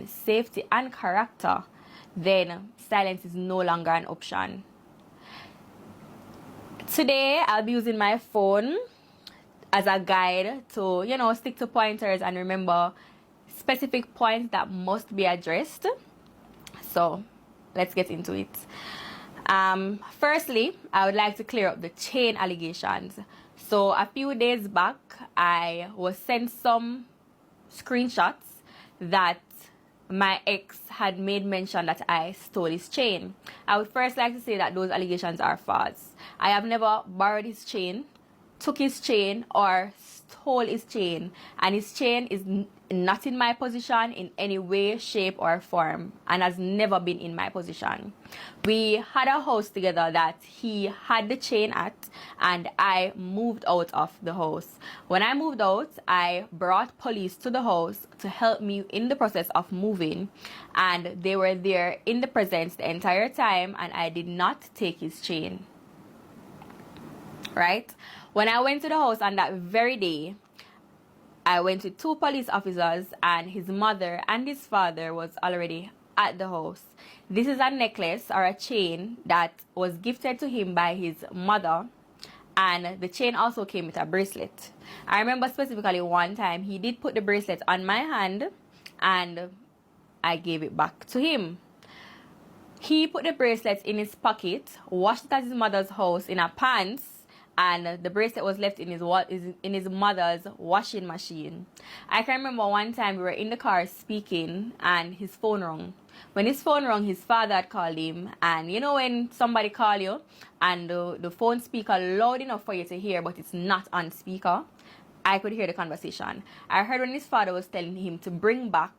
safety, and character, then silence is no longer an option. Today, I'll be using my phone as a guide to, stick to pointers and remember specific points that must be addressed. So, let's get into it. Firstly, I would like to clear up the chain allegations. So, a few days back, I was sent some screenshots that my ex had made mention that I stole his chain. I would first like to say that those allegations are false. I have never borrowed his chain, took his chain, or stole his chain, and his chain is not in my possession in any way, shape, or form, and has never been in my possession. We had a house together that he had the chain at, and I moved out of the house. When I moved out, I brought police to the house to help me in the process of moving, and they were there in the presence the entire time, and I did not take his chain. Right? When I went to the house on that very day, I went with 2 police officers, and his mother and his father was already at the house. This is a necklace or a chain that was gifted to him by his mother, and the chain also came with a bracelet. I remember specifically one time he did put the bracelet on my hand, and I gave it back to him. He put the bracelet in his pocket, washed it at his mother's house in a pants, and the bracelet was left in his mother's washing machine. I can remember one time we were in the car speaking, and his phone rang. When his phone rang, his father had called him, and when somebody call you and the phone speaker loud enough for you to hear, but it's not on speaker, I could hear the conversation. I heard when his father was telling him to bring back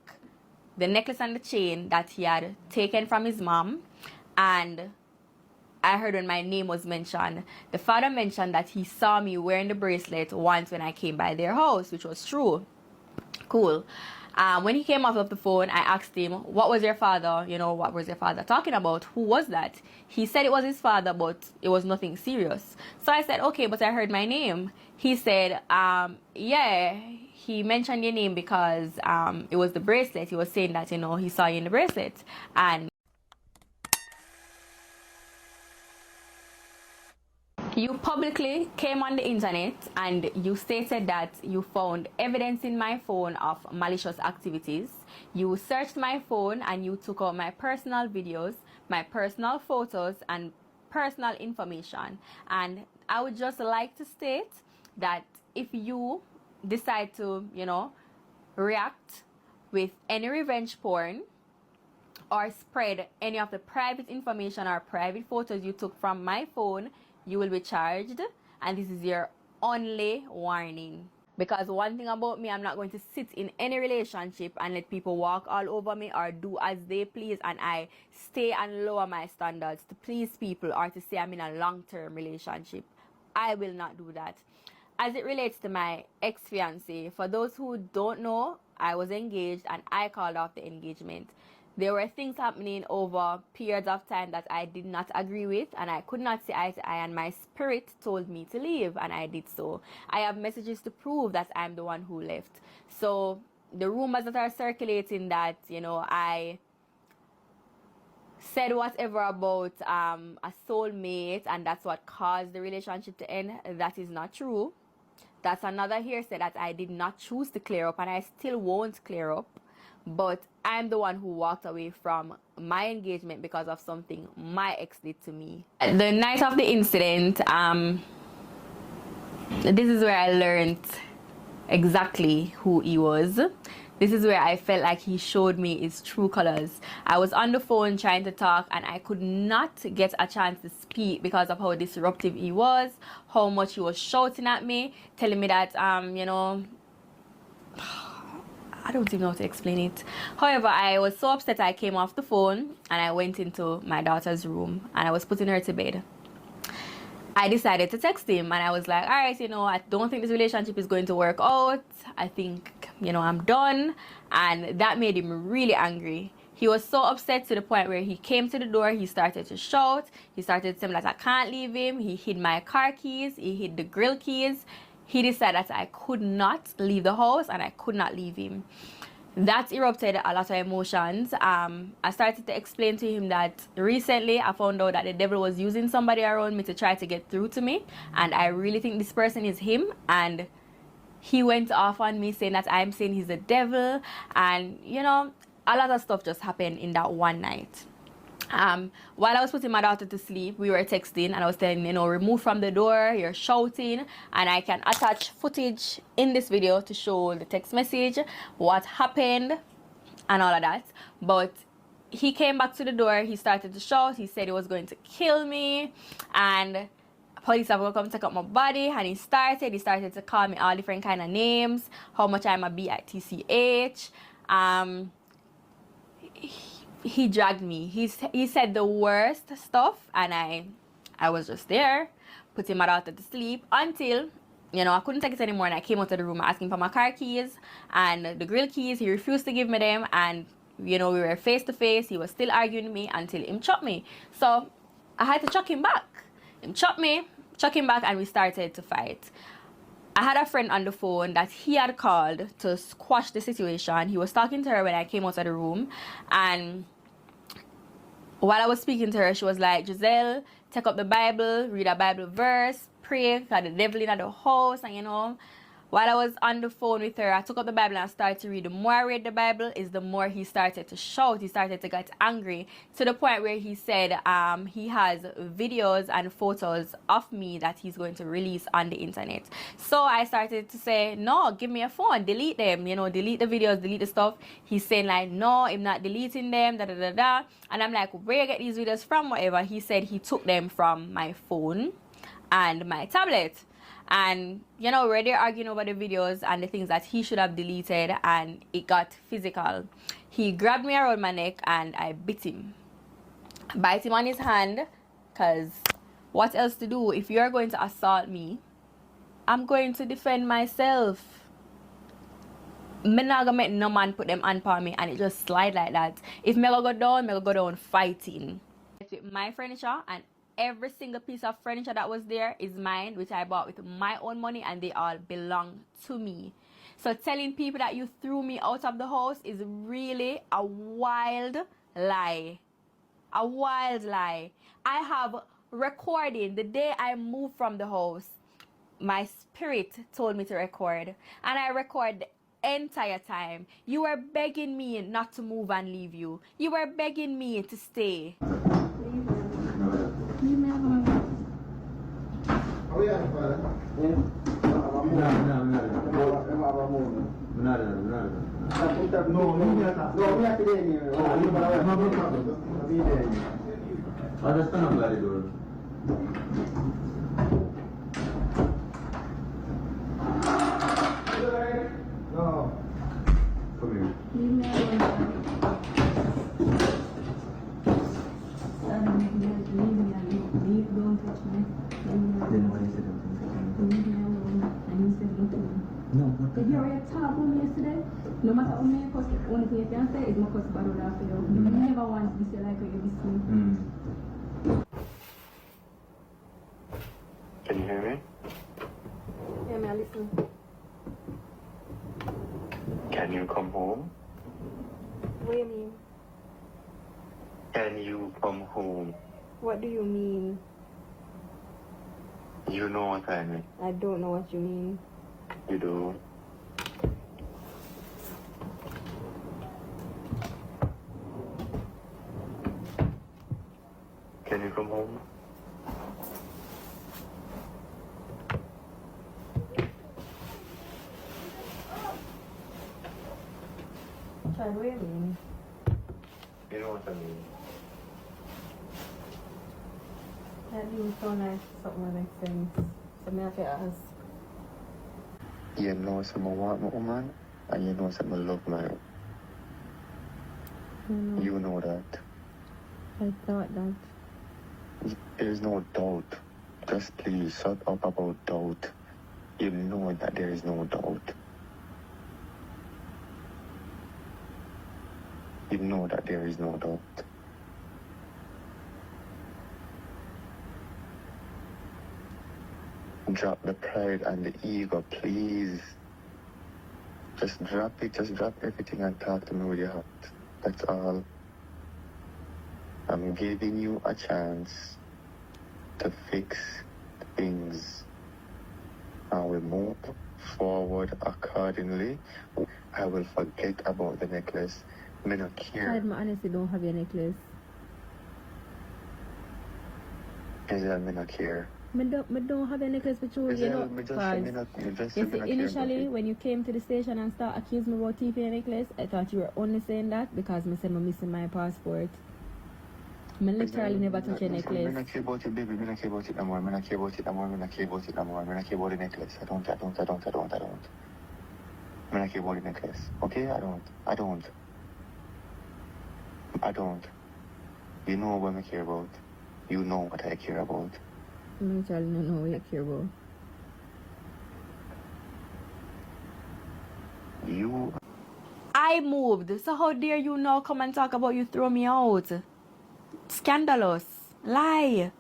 the necklace and the chain that he had taken from his mom, and I heard when my name was mentioned. The father mentioned that he saw me wearing the bracelet once when I came by their house, which was true. Cool. When he came off of the phone, I asked him, what was your father, what was your father talking about? Who was that? He said it was his father, but it was nothing serious. So I said, okay, but I heard my name. He said, yeah, he mentioned your name because it was the bracelet. He was saying that, he saw you in the bracelet. And you publicly came on the internet and you stated that you found evidence in my phone of malicious activities. You searched my phone and you took out my personal videos, my personal photos, and personal information. And I would just like to state that if you decide to, react with any revenge porn or spread any of the private information or private photos you took from my phone, you will be charged, and this is your only warning. Because one thing about me, I'm not going to sit in any relationship and let people walk all over me or do as they please, and I stay and lower my standards to please people or to say I'm in a long-term relationship. I will not do that. As it relates to my ex-fiance, for those who don't know, I was engaged and I called off the engagement. There were things happening over periods of time that I did not agree with, and I could not see eye to eye, and my spirit told me to leave, and I did so. I have messages to prove that I'm the one who left. So the rumors that are circulating that, I said whatever about a soulmate and that's what caused the relationship to end, that is not true. That's another hearsay that I did not choose to clear up, and I still won't clear up. But I'm the one who walked away from my engagement because of something my ex did to me. The night of the incident, this is where I learned exactly who he was. This is where I felt like he showed me his true colors. I was on the phone trying to talk, and I could not get a chance to speak because of how disruptive he was, how much he was shouting at me, telling me that, I don't even know how to explain it. However, I was so upset I came off the phone and I went into my daughter's room and I was putting her to bed. I decided to text him and I was like, all right, I don't think this relationship is going to work out. I think, I'm done. And that made him really angry. He was so upset to the point where he came to the door, he started to shout. He started saying that I can't leave him. He hid my car keys. He hid the grill keys. He decided that I could not leave the house and I could not leave him. That erupted a lot of emotions. I started to explain to him that recently I found out that the devil was using somebody around me to try to get through to me, and I really think this person is him. And he went off on me saying that I'm saying he's a devil, and you know, a lot of stuff just happened in that one night. While I was putting my daughter to sleep, we were texting, and I was telling, you know, remove from the door, you're shouting, and I can attach footage in this video to show the text message, what happened, and all of that. But he came back to the door, he started to shout, he said he was going to kill me, and police have come to take up my body, and he started to call me all different kind of names, how much I'm a be at TCH. He dragged me. He said the worst stuff, and I was just there, putting my daughter to sleep until, you know, I couldn't take it anymore, and I came out of the room asking for my car keys and the grill keys. He refused to give me them, and you know, we were face to face. He was still arguing with me until him chopped me. So I had to chuck him back. Him chopped me, chuck him back, and we started to fight. I had a friend on the phone that he had called to squash the situation. He was talking to her when I came out of the room, and while I was speaking to her, she was like, Drezel, take up the Bible, read a Bible verse, pray, because the devil in the house, and you know. While I was on the phone with her, I took up the Bible and started to read. The more I read the Bible, is the more he started to shout. He started to get angry, to the point where he said he has videos and photos of me that he's going to release on the internet. So I started to say, no, give me a phone, delete them, you know, delete the videos, delete the stuff. He's saying like, no, I'm not deleting them, da da da da. And I'm like, where you get these videos from, whatever. He said he took them from my phone and my tablet. And you know, we're there arguing over the videos and the things that he should have deleted, and it got physical. He grabbed me around my neck and I bit him. Bite him on his hand, because what else to do? If you're going to assault me, I'm going to defend myself. I'm not gonna make no man put them hand on me and it just slide like that. If me go down fighting. With my furniture, and every single piece of furniture that was there is mine, which I bought with my own money, and they all belong to me. So telling people that you threw me out of the house is really a wild lie. A wild lie. I have recording the day I moved from the house. My spirit told me to record, and I record the entire time. You were begging me not to move and leave you. You were begging me to stay. Did you already talk with me yesterday? No matter how many cuss, only thing you can say is my cuss bad after you. You never want to be like what you be saying. Can you hear me? Yeah, me, I listen. Can you come home? What do you mean? Can you come home? What do you mean? You know what I mean. I don't know what you mean. You do. Can you come home? Child, what do you mean? You know what I mean. That didn't sound like something that makes sense. So me have to ask. You know someone want my woman, and you know someone love my. You know that. I thought that. There's no doubt. Just please shut up about doubt. You know that there is no doubt. You know that there is no doubt. Drop the pride and the ego, please. Just drop it. Just drop everything and talk to me with your heart. That's all. I'm giving you a chance to fix things. I will move forward accordingly. I will forget about the necklace. Me not care. I honestly don't have your necklace. Me not care. Me don't have a necklace with you, you know, because initially when you came to the station and start accusing me about keeping a necklace, I thought you were only saying that because me said I'm missing my passport. Me literally never touch a necklace. Me not care about it, baby. Me not care about it no more. Me not care about it no more. Me not care about it no more. Me not care about the necklace. I don't. Me not care about the necklace. Okay? I don't. You know what I care about. You know what I care about. I literally don't know what I care about. I moved, so how dare you now come and talk about you throw me out? Scandalous. Lie.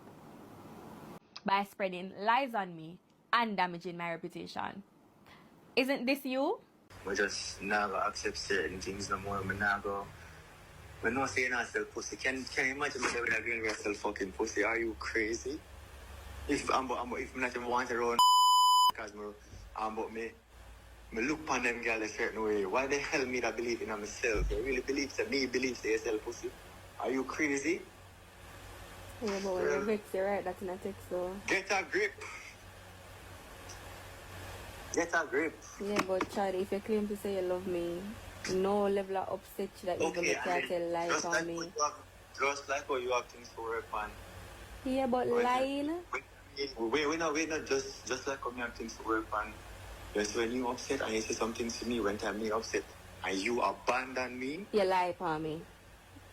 By spreading lies on me and damaging my reputation. Isn't this you? I just never accept certain things no more. I never. I know saying I sell pussy. Can you imagine me with a girl who sell fucking pussy? Are you crazy? If I'm not even want to run because me look upon them girls a certain way. Why the hell me that believe in myself? You really believe that me believes they sell pussy? Are you crazy? Yeah, but when you're vexed, you're right, that's in a text though. Get a grip. Yeah, but Chad, if you claim to say you love me, no level of upset that even you can't tell lies on me. Just like how you have things to work on. Yeah, but lying. Wait, not just like how you have things to work on. Just when you upset and you say something to me when I'm upset and you abandon me. You lie for me.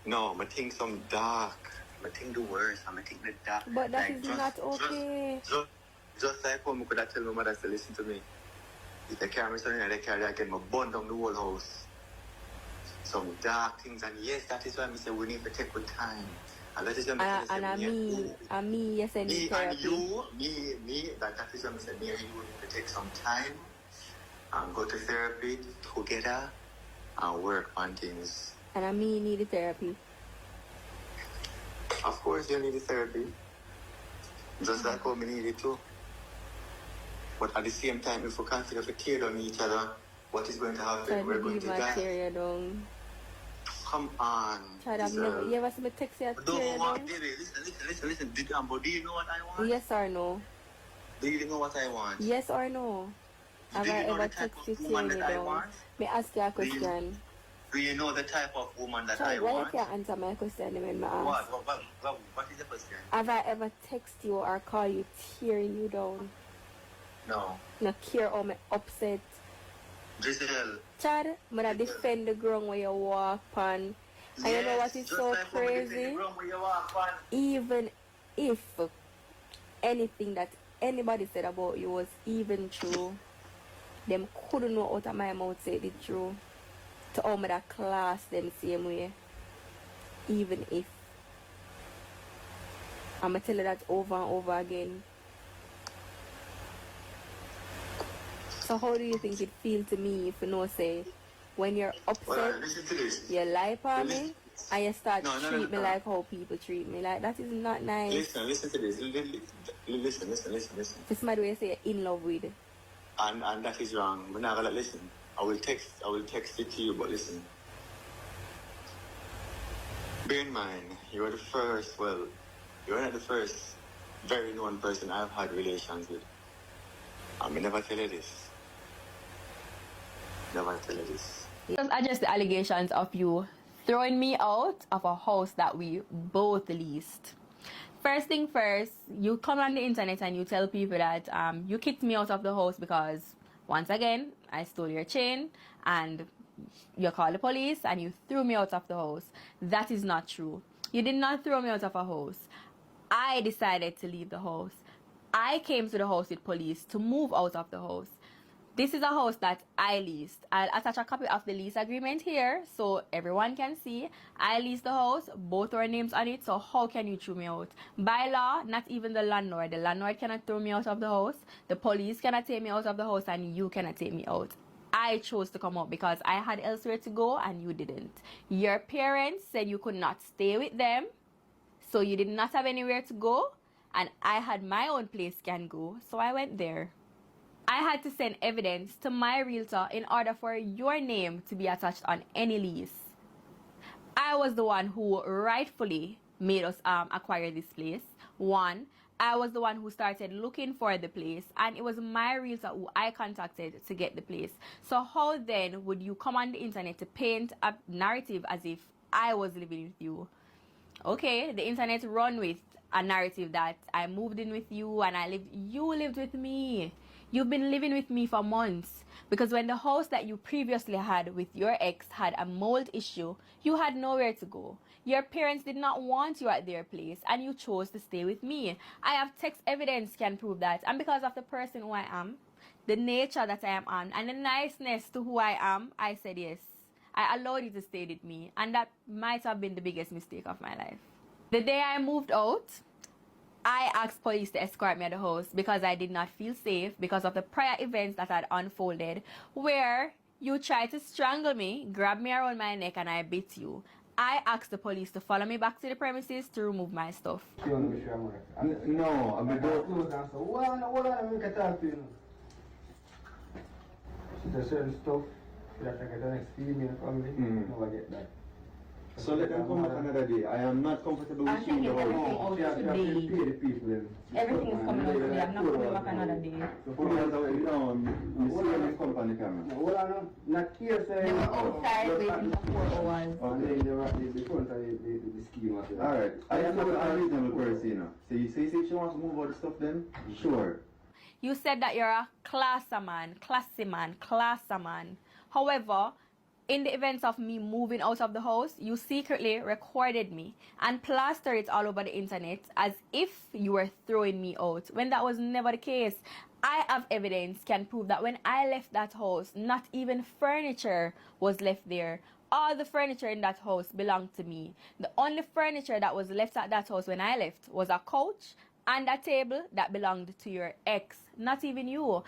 No, I think some dark. I think the worst. I think the dark. But that is not okay. Just like how I could have tell my mother to listen to me. If they carry me something and they carry I can burn down the whole house. Some dark things, and yes, that is why I say we need to take good time. And that is why I say me, yes, I need therapy. And you, me, that is why I say me and you need to take some time and go to therapy together and work on things. And me need the therapy. Of course you need the therapy. Just like how me need it too. But at the same time, if we continue to tear down each other, what is going to happen? We're going to die. Tear you down. Come on. You ever see me text you tear you down? Baby, listen. Do you know what I want? Yes or no? Do you know what I want? Yes or no? Have I ever texted you tearing you down? May I ask you a question? Do you know the type of woman that I why want? Why you can't answer my question when I ask? What is the question? Have I ever text you or call you tearing you down? No. No care how me upset. Drezel. Chad, I'm gonna defend the ground where you walk on. And you know what is so crazy? Even if anything that anybody said about you was even true, them couldn't know out of my mouth say it true. To all me that class them same way. Even if. I'm gonna tell you that over and over again. So how do you think it feels to me if you know say when you're upset, you lie for me and you start treat me like how people treat me? Like that is not nice. Listen to this. Listen. This is my way to say you're in love with. And that is wrong. We're not gonna listen. I will text it to you, but listen. Bear in mind, you're not the first very known person I've had relations with. I may never tell you this. Just address the allegations of you throwing me out of a house that we both leased. First thing first, you come on the internet and you tell people that you kicked me out of the house because, once again, I stole your chain and you called the police and you threw me out of the house. That is not true. You did not throw me out of a house. I decided to leave the house. I came to the house with police to move out of the house. This is a house that I leased. I'll attach a copy of the lease agreement here so everyone can see. I leased the house, both our names on it, so how can you throw me out? By law, not even the landlord. The landlord cannot throw me out of the house. The police cannot take me out of the house and you cannot take me out. I chose to come out because I had elsewhere to go and you didn't. Your parents said you could not stay with them, so you did not have anywhere to go, and I had my own place can go, so I went there. I had to send evidence to my realtor in order for your name to be attached on any lease. I was the one who rightfully made us acquire this place. One, I was the one who started looking for the place, and it was my realtor who I contacted to get the place. So how then would you come on the internet to paint a narrative as if I was living with you? Okay, the internet run with a narrative that I moved in with you and you lived with me. You've been living with me for months, because when the house that you previously had with your ex had a mold issue, you had nowhere to go. Your parents did not want you at their place and you chose to stay with me. I have text evidence can prove that, and because of the person who I am, the nature that I am on, and the niceness to who I am, I said yes. I allowed you to stay with me, and that might have been the biggest mistake of my life. The day I moved out, I asked police to escort me at the house because I did not feel safe because of the prior events that had unfolded, where you tried to strangle me, grab me around my neck, and I bit you. I asked the police to follow me back to the premises to remove my stuff. No, I'm going to talk to you. She said certain stuff that I get the next female family. No, I get that. So let them come back another day. I am not comfortable with you in the house. You have to pay the people then. Everything is coming out today. I'm not coming back another day. So put us away down. You see them come on the camera. No, hold on, not here, sir. They were outside waiting for 4 hours. Okay, they were at the front of the scheme. Alright, I am not a reasonable person, you know. So you say if she wants to move all the stuff then, sure. You said that you're a classy man. However, in the events of me moving out of the house, you secretly recorded me and plastered it all over the internet as if you were throwing me out, when that was never the case. I have evidence can prove that when I left that house, not even furniture was left there. All the furniture in that house belonged to me. The only furniture that was left at that house when I left was a couch and a table that belonged to your ex, not even you.